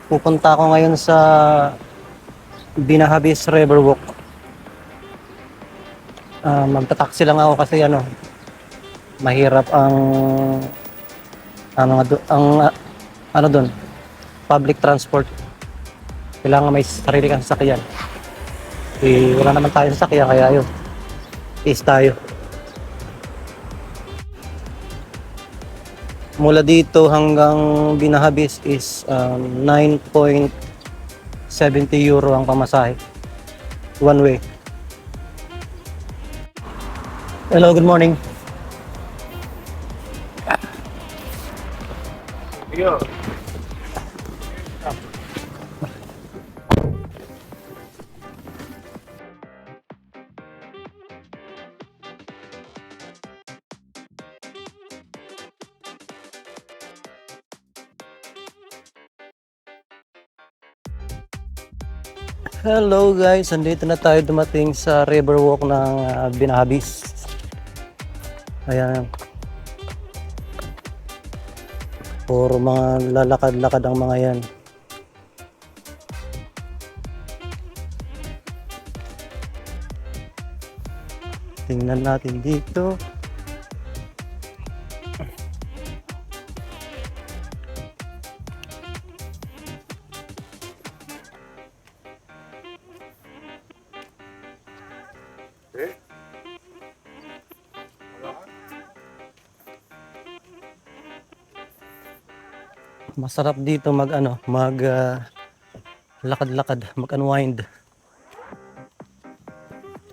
Pupunta ako ngayon sa Binahabis Riverwalk. Magta-taxi lang ako kasi mahirap ano doon, public transport. Kailangan may sarili kang sasakyan. Wala naman tayong sasakyan kaya yun. Is tayo. Mula dito hanggang Binahabis is 9.70 euro ang pamasahe. One way. Hello, good morning. Hello guys, andito na tayo dumating sa Riverwalk ng Binahabis. Ayan. Puro mga lalakad-lakad ang mga yan. Tingnan natin dito. Masarap dito lakad-lakad, mag-unwind.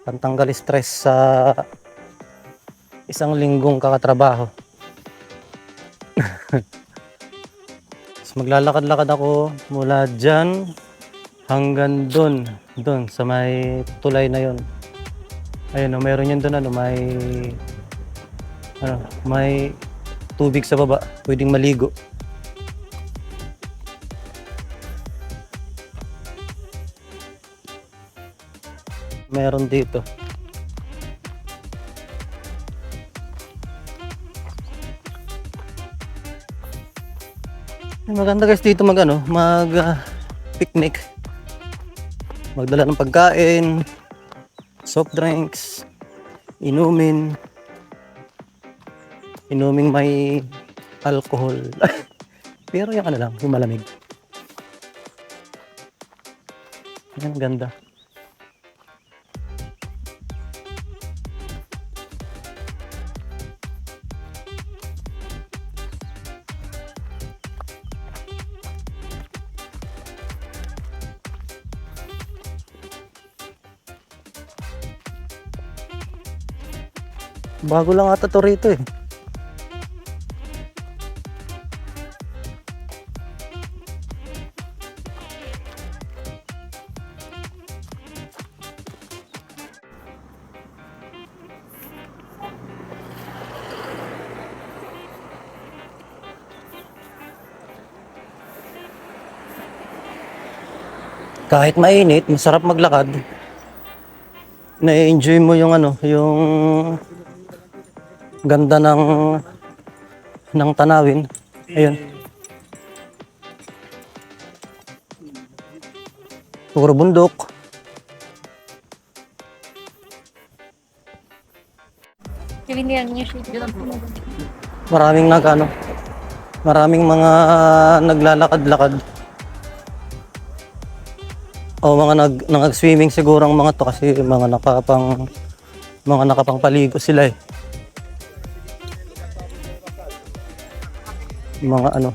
Pantanggal stress sa isang linggong kakatrabaho. So, maglalakad-lakad ako mula dyan hanggang doon sa may tulay na yon. Ayun, meron yun doon, may tubig sa baba, pwedeng maligo. Meron dito. Maganda guys dito picnic. Magdala ng pagkain, soft drinks, inuming may alcohol. Pero yung yung malamig. Yan, ganda. Bago lang ata to rito eh. Kahit mainit, masarap maglakad. Na-enjoy mo yung ganda ng tanawin. Ayun. Puro bundok. Maraming mga naglalakad-lakad. O mga nag-swimming siguro ang mga to kasi mga nakapang paligo sila eh.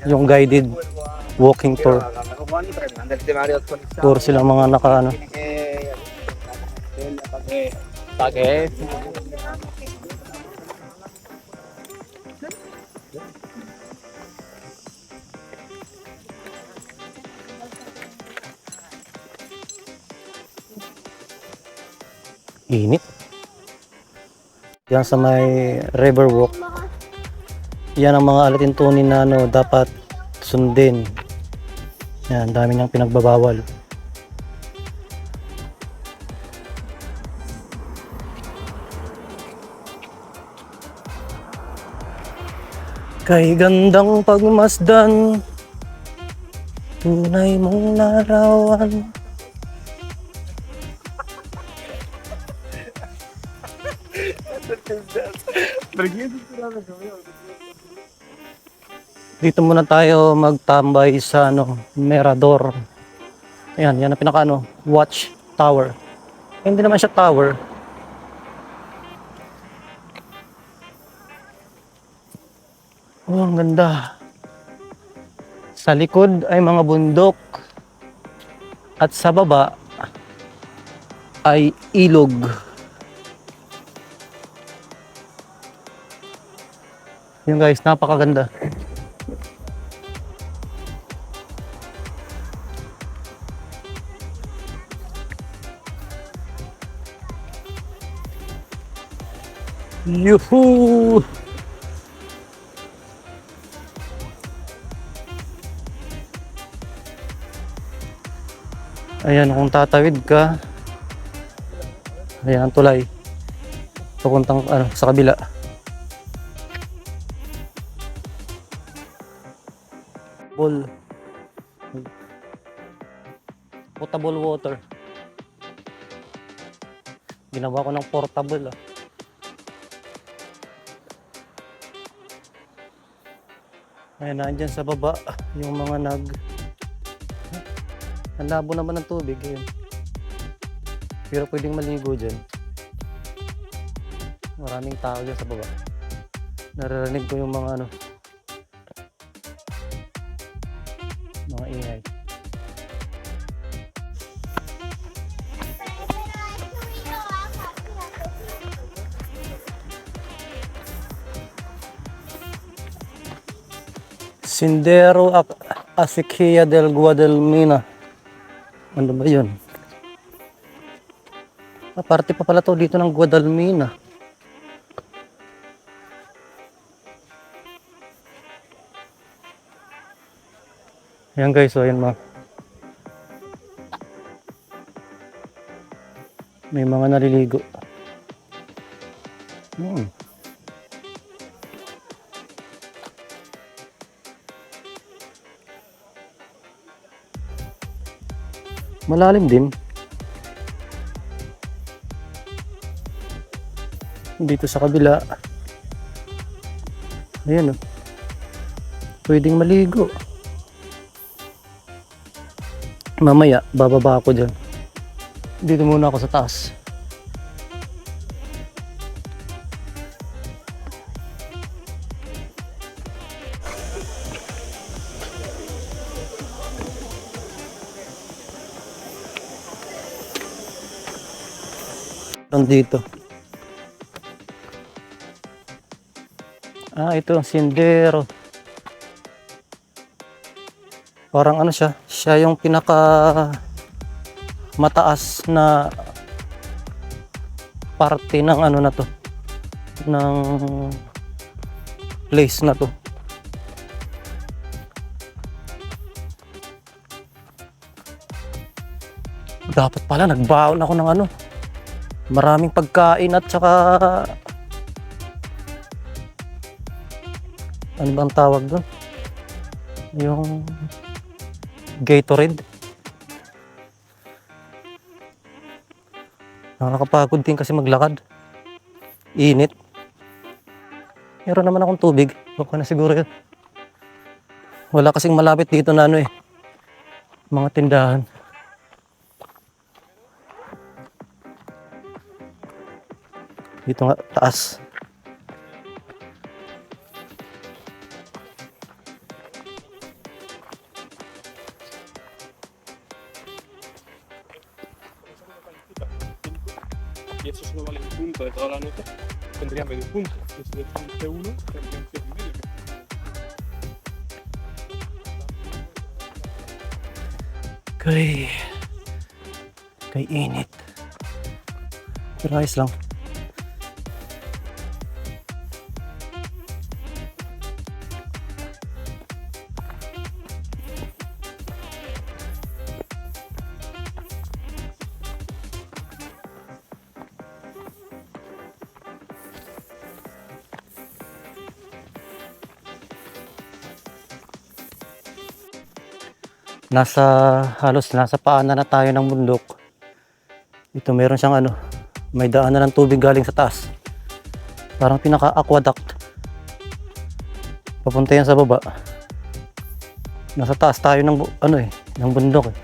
Yung guided walking tour. Tour sila mga init. Yan sa may Riverwalk. Yan ang mga alatuntunin na dapat sundin. Yan, dami niyang pinagbabawal. Kay gandang pagmasdan, Tunay mong larawan. Dito muna tayo magtambay sa Mirador. Ayan, yan ang pinaka watch tower. Hindi naman siya tower. Oh, ang ganda. Sa likod ay mga bundok. At sa baba ay ilog. Yun guys, napakaganda. Yuhu! Ayan, kung tatawid ka, ayan, tulay. Papuntang sa kabila. Potable water. Ginawa ko ng portable ah. Ayan, nandyan sa baba yung mga ang labo naman ng tubig. Ayan. Pero pwedeng maligo dyan. Maraming tao dyan sa baba. Naririnig ko yung mga mga ingay. Sendero Acequia del Guadalmina. Ano ba yun? Parte pa pala to dito ng Guadalmina. Ayan guys, so ayan may mga naliligo. Malalim din. Dito sa kabila. Ayan pwedeng maligo. Mamaya, bababa ako dyan. Dito muna ako sa taas. Dito. Ito ang sendero. Parang siya yung pinaka mataas na parte ng na to, ng place na to. Dapat pala nagbaon ako ng maraming pagkain at saka ano bang tawag doon? Yung Gatorade. Nakakapagod din kasi maglakad. Init. Meron naman akong tubig. Okay na siguro yun. Wala kasing malapit dito na mga tindahan. Dito nga, taas. Y eso solo vale un punto de toda la nota, tendría medio punto. Y si le pones uno, tendrían 7,5. Kay init. Pero ayos lang. Halos nasa paanan na tayo ng bundok. Ito meron siyang ano, may daanan ng tubig galing sa taas. Parang pinaka-aqueduct. Papunta yan sa baba. Nasa taas tayo ng ng bundok eh.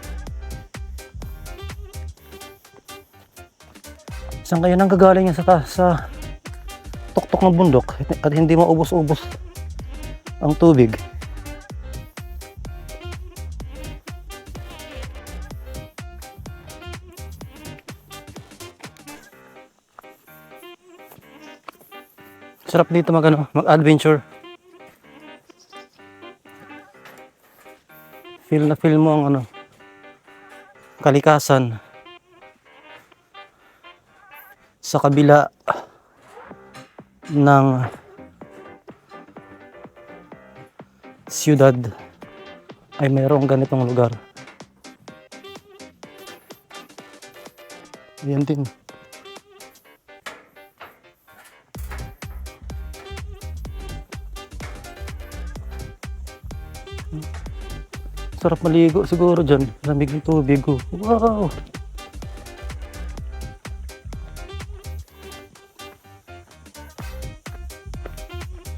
Saan kaya nang gagaling yan sa taas, sa tuktok ng bundok at hindi maubos-ubos ang tubig? Sarap dito mag-adventure. Feel na feel mo ang kalikasan sa kabila ng siyudad ay mayroong ganitong lugar. Ayan din. Sarap maligo siguro dyan. Lamig ng tubig. Oh. Wow!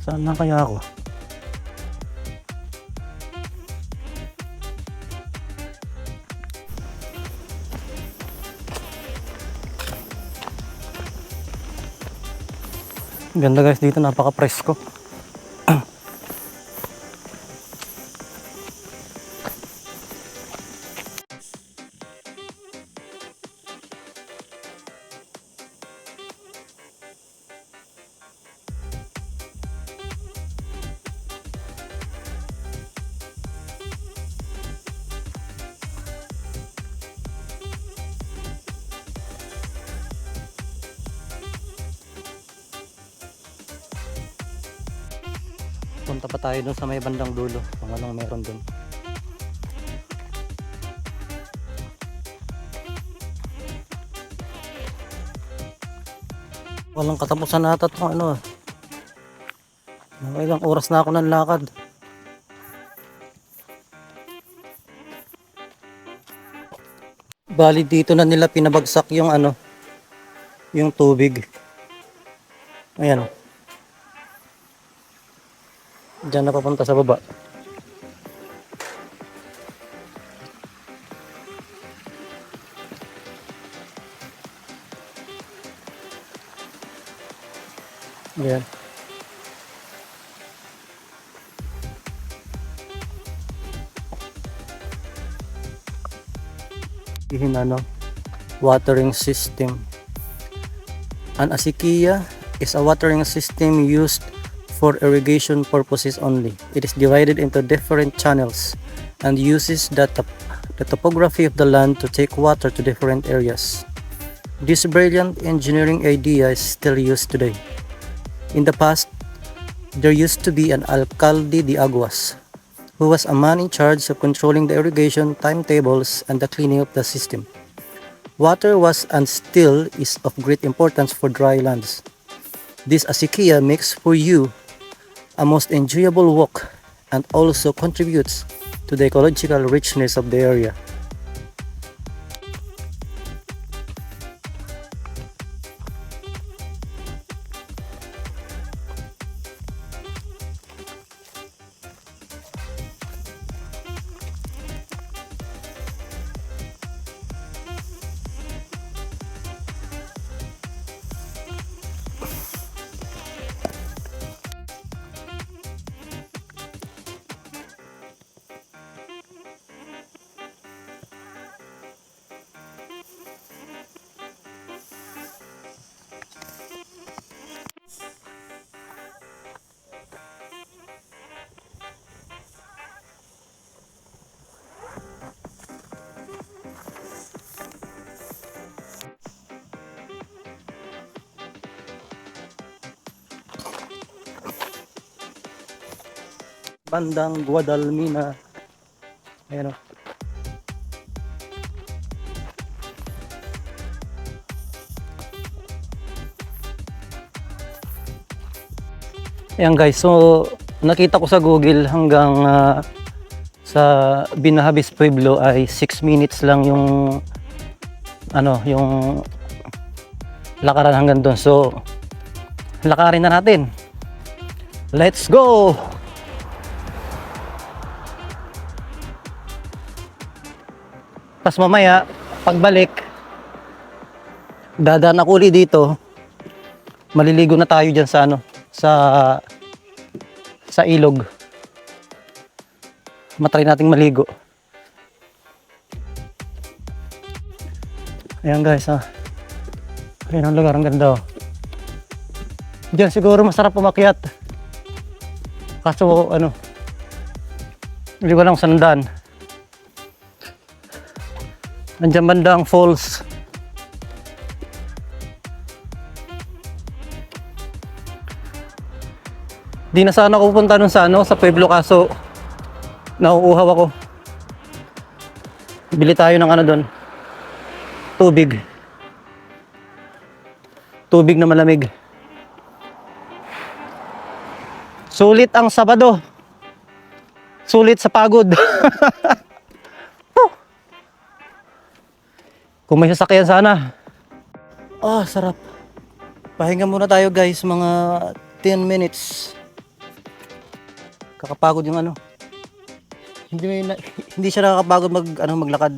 Saan na kaya ako? Ganda guys dito, napaka-presko. Punta pa tayo dun sa may bandang dulo kung anong meron dun. Walang katapusan ata itong ilang oras na ako ng lakad. Bali dito na nila pinabagsak yung yung tubig. Ayan. Diyan na papunta sa baba. Ayan. Watering system. An acequia is a watering system used for irrigation purposes only. It is divided into different channels and uses the topography of the land to take water to different areas. This brilliant engineering idea is still used today. In the past, there used to be an alcalde de aguas, who was a man in charge of controlling the irrigation timetables and the cleaning of the system. Water was and still is of great importance for dry lands. This acequia makes for you a most enjoyable walk and also contributes to the ecological richness of the area. Bandang Guadalmina. Ayan o. Ayan guys, so nakita ko sa Google hanggang sa Binahabis Pueblo ay 6 minutes lang yung yung lakaran hanggang doon. So lakarin na natin. Let's go! Tapos mamaya pagbalik dadaan ako ulit dito, maliligo na tayo dyan sa sa ilog. Matry nating maligo. Ayan guys, ayan ang lugar, ang ganda oh. Diyan siguro masarap umakyat. Kaso hindi ko lang saan daan. Nandiyan banda ang falls. Di na sana ako pupunta nun sa Pueblo, kaso nauuhaw ako. Bili tayo ng doon. Tubig. Tubig na malamig. Sulit ang Sabado. Sulit sa pagod. Kung may sasakyan sana. Sarap. Pahinga muna tayo guys, mga 10 minutes. Kakapagod yung Hindi siya nakakapagod maglakad.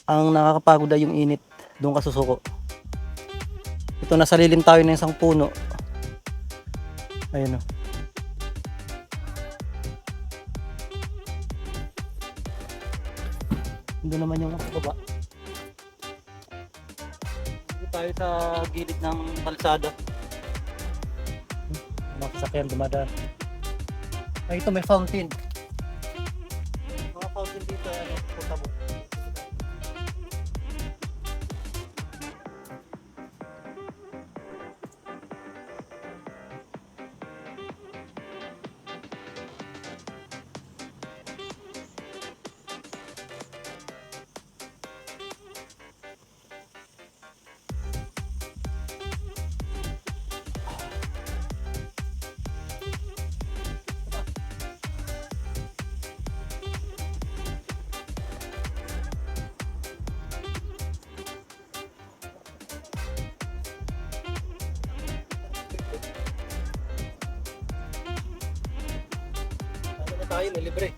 Ang nakakapagod ay yung init. Doon ka susuko. Ito, nasa lilim tayo ng isang puno. Ayun o. Doon naman yung baba. Dito tayo sa gilid ng kalsada. Mga sasakyan dumadaan. Ay, ito may fountain. Mga fountain dito, potable. Tayo, may libre.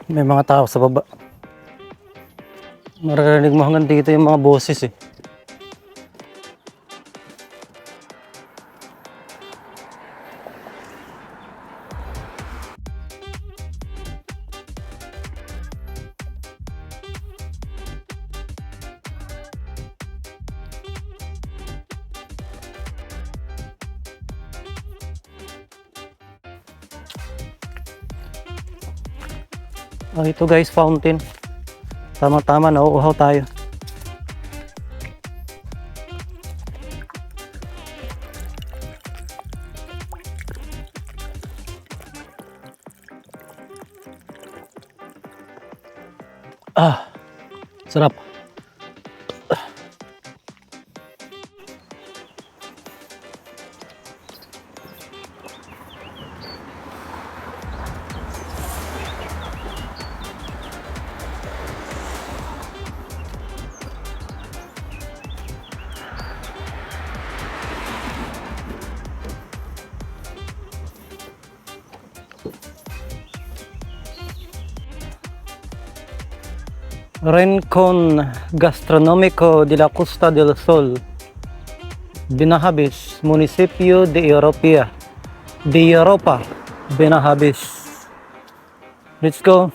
May mga tao sa baba. Maririnig mo hanggang dito yung mga boses eh. Ito guys, fountain. Tama-tama, nauuhaw tayo. Sarap. Rincón Gastronómico de la Costa del Sol, Binahabis, Municipio de Europa, Binahabis. Let's go.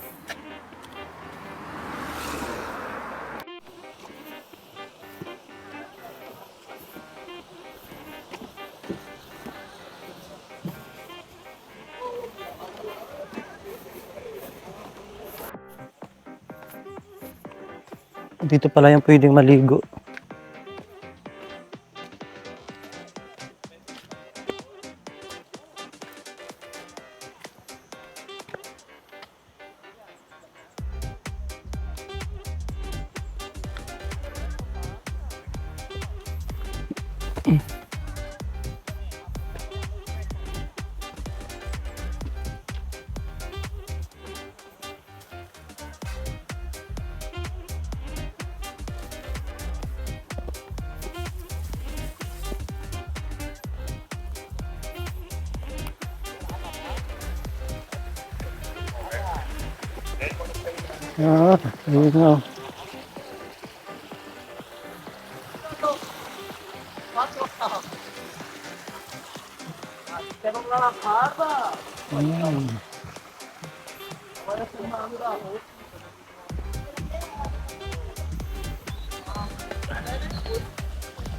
Dito pala yung pwedeng maligo. Ayun nga.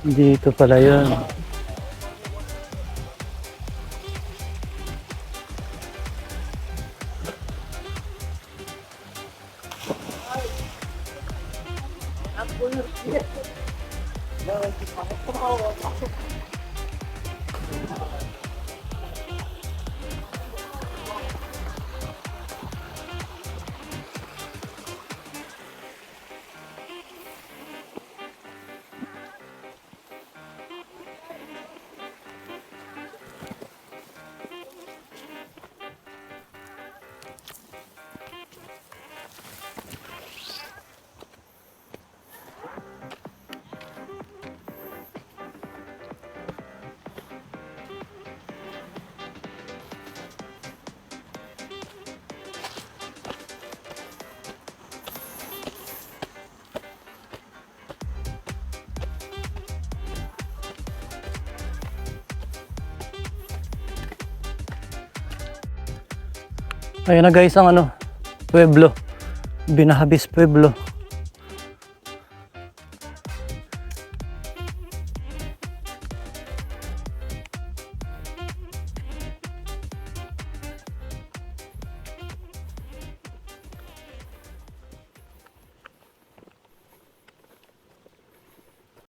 Dito pala yun. Ayun na guys ang ano, Pueblo. Binahabis Pueblo.